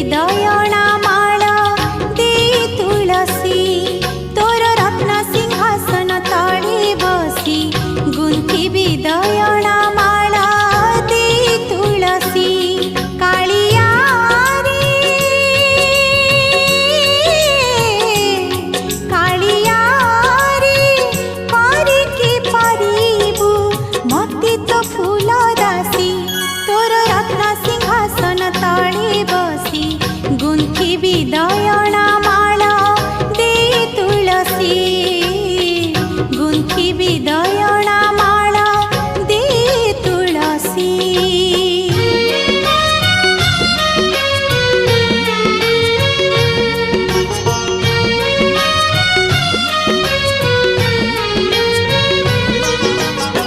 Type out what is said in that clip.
दयणा माळ देई तुळसी तोर रत्न सिंहासन तळे बसी गुंथिबी दयणा